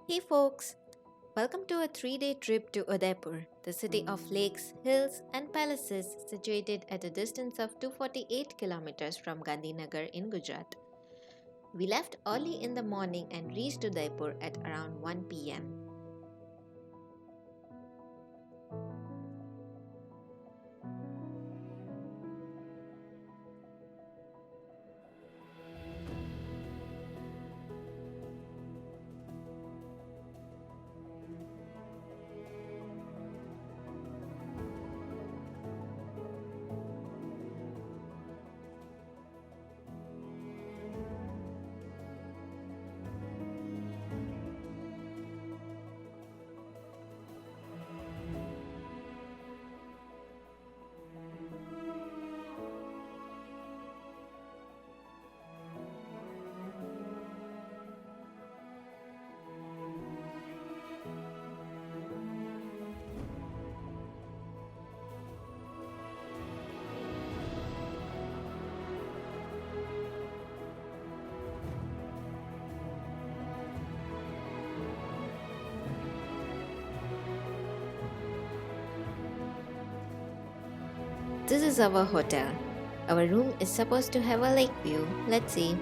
Hey folks, welcome to a 3 day trip to Udaipur, the city of lakes, hills, and palaces situated at a distance of 248 kilometers from Gandhinagar in Gujarat. We left early in the morning and reached Udaipur at around 1 p.m. This is our hotel. Our room is supposed to have a lake view. Let's see.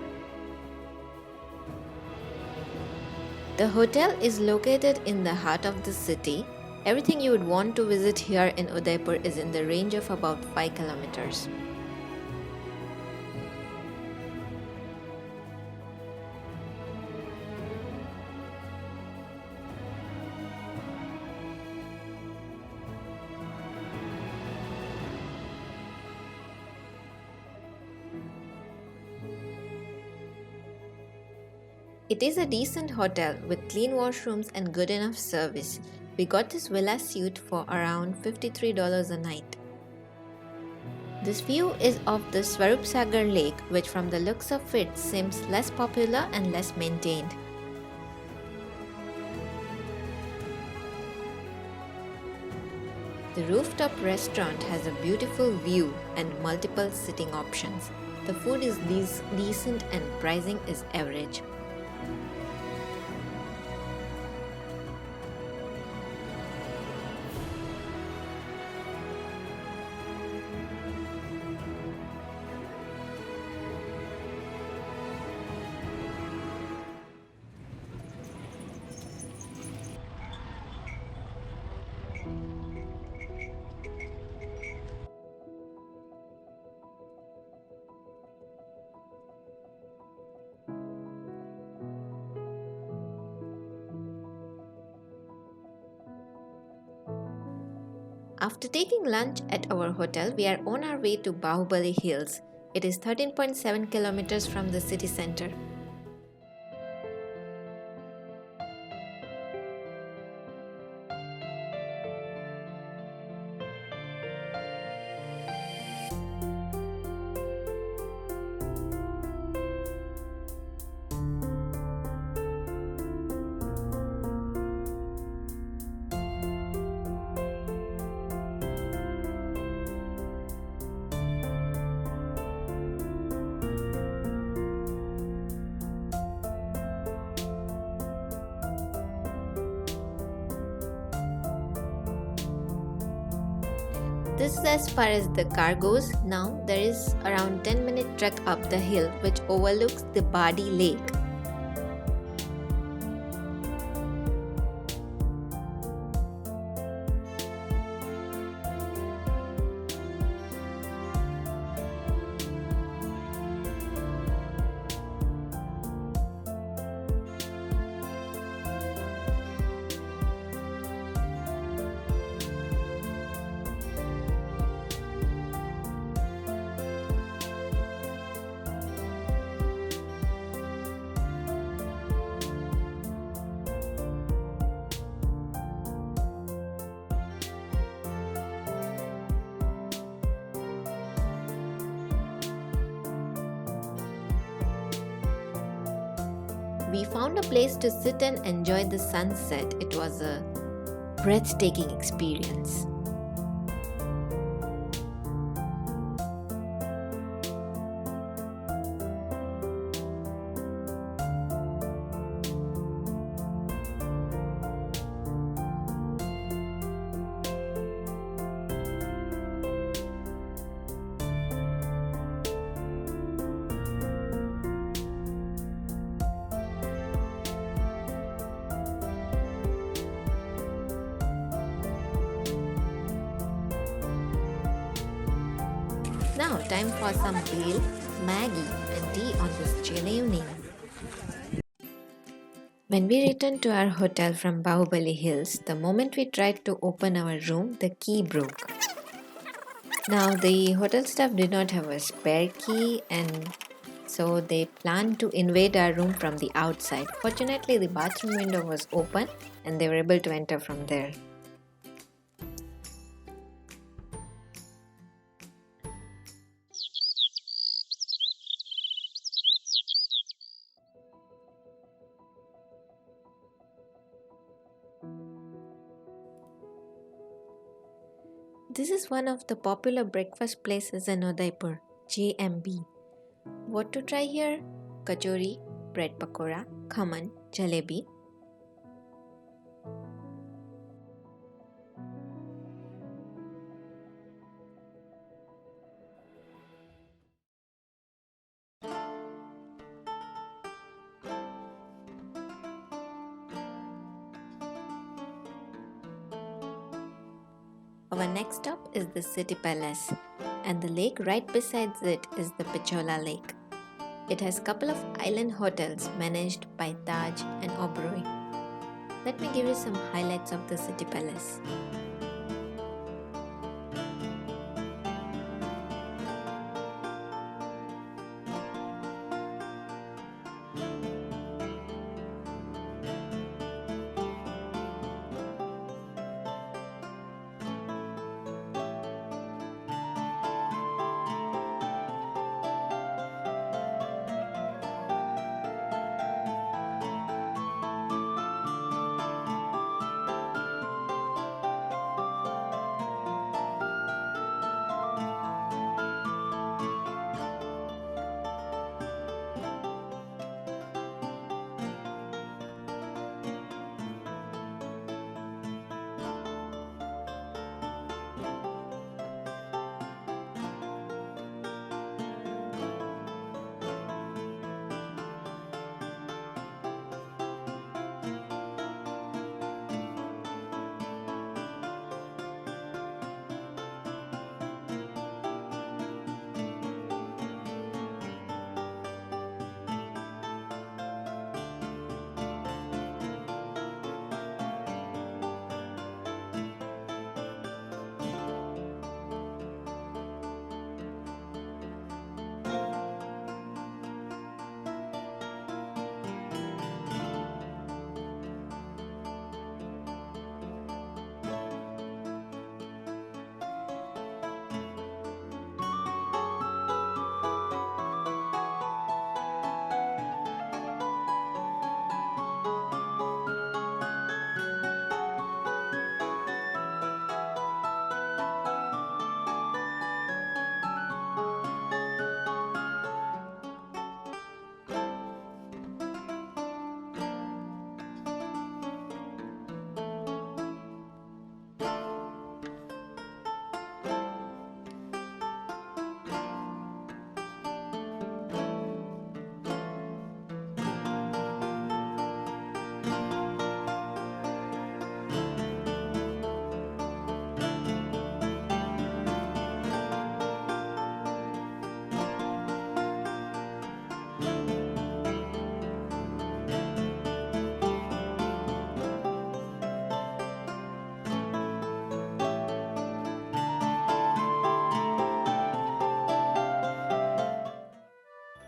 The hotel is located in the heart of the city. Everything you would want to visit here in Udaipur is in the range of about 5 kilometers. It is a decent hotel with clean washrooms and good enough service. We got this villa suite for around $53 a night. This view is of the Fatehsagar lake, which from the looks of it seems less popular and less maintained. The rooftop restaurant has a beautiful view and multiple sitting options. The food is decent and pricing is average. After taking lunch at our hotel, we are on our way to Bahubali Hills. It is 13.7 kilometers from the city center. This is as far as the car goes. Now there is around 10-minute trek up the hill which overlooks the Badi lake. We found a place to sit and enjoy the sunset. It was a breathtaking experience. Now, time for some bhel, Maggie, and tea on this chill evening. When we returned to our hotel from Bahubali Hills, the moment we tried to open our room, the key broke. Now, the hotel staff did not have a spare key, and so they planned to invade our room from the outside. Fortunately, the bathroom window was open and they were able to enter from there. This is one of the popular breakfast places in Udaipur, JMB. What to try here? Kachori, bread pakora, khaman, jalebi. Our next stop is the City Palace, and the lake right besides it is the Pichola Lake. It has a couple of island hotels managed by Taj and Oberoi. Let me give you some highlights of the City Palace.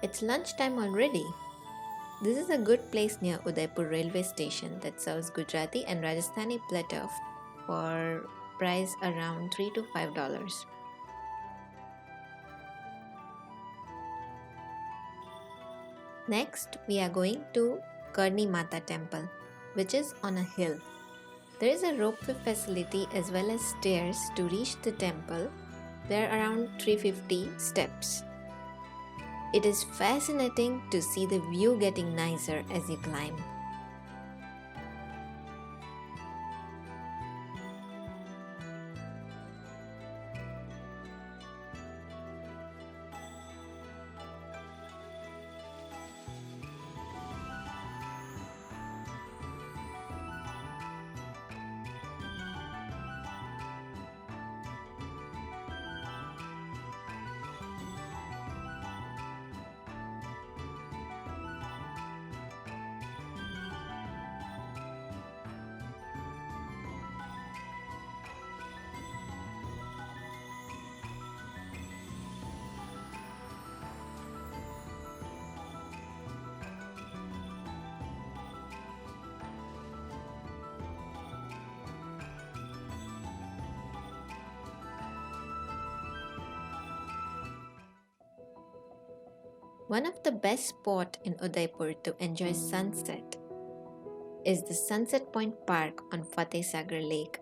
It's lunchtime already. This is a good place near Udaipur railway station that serves Gujarati and Rajasthani platter for price around $3 to $5. Next, we are going to Karni Mata temple, which is on a hill. There is a ropeway facility as well as stairs to reach the temple. There are around 350 steps. It is fascinating to see the view getting nicer as you climb. One of the best spots in Udaipur to enjoy sunset is the Sunset Point Park on Fatehsagar Lake.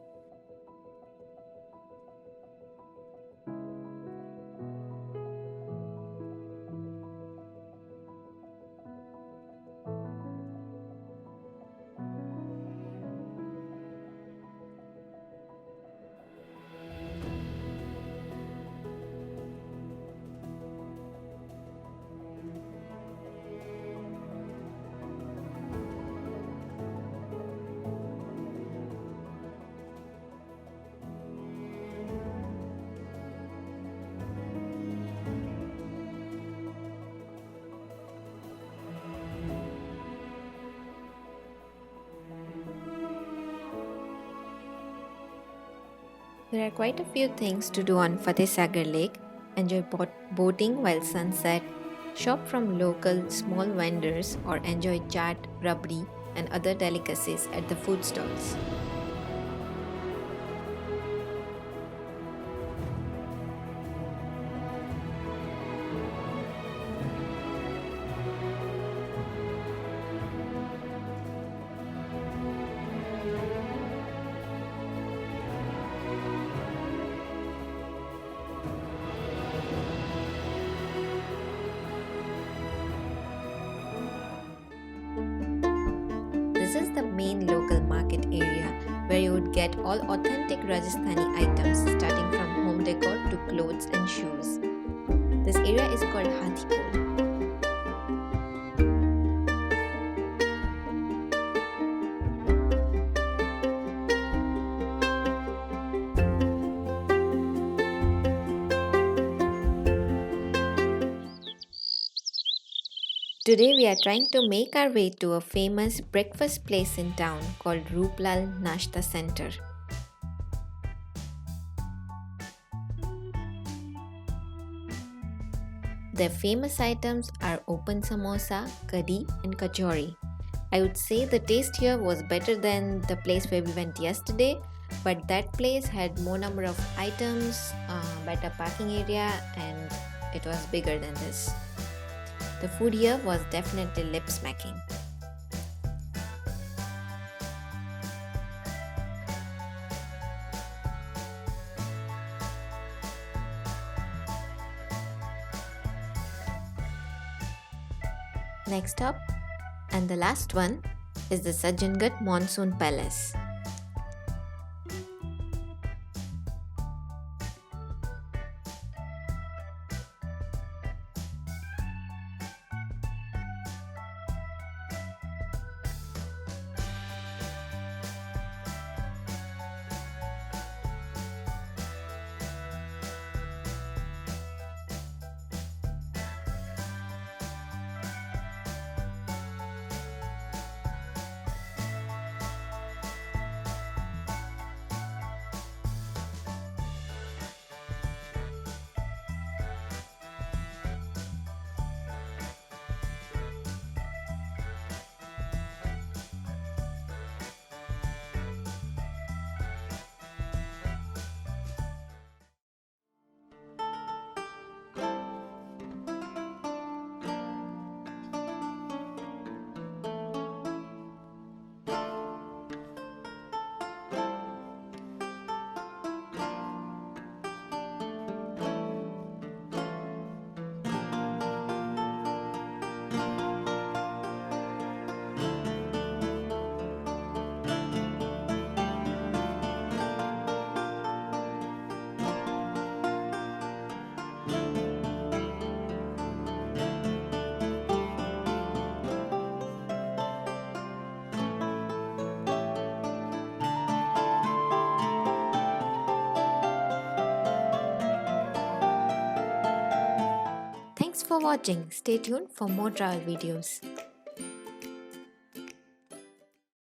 There are quite a few things to do on Fatehsagar Lake. Enjoy boating while sunset, shop from local small vendors, or enjoy chaat, rabdi, and other delicacies at the food stalls. This is the main local market area where you would get all authentic Rajasthani items starting from home decor to clothes and shoes. This area is called Hathipol. Today we are trying to make our way to a famous breakfast place in town called Rupal Nashta Center. Their famous items are open samosa, kadhi and kachori. I would say the taste here was better than the place where we went yesterday, but that place had more number of items, better parking area, and it was bigger than this. The food here was definitely lip smacking. Next up, and the last one, is the Sajjangadh Monsoon Palace. Thanks for watching. Stay tuned for more travel videos.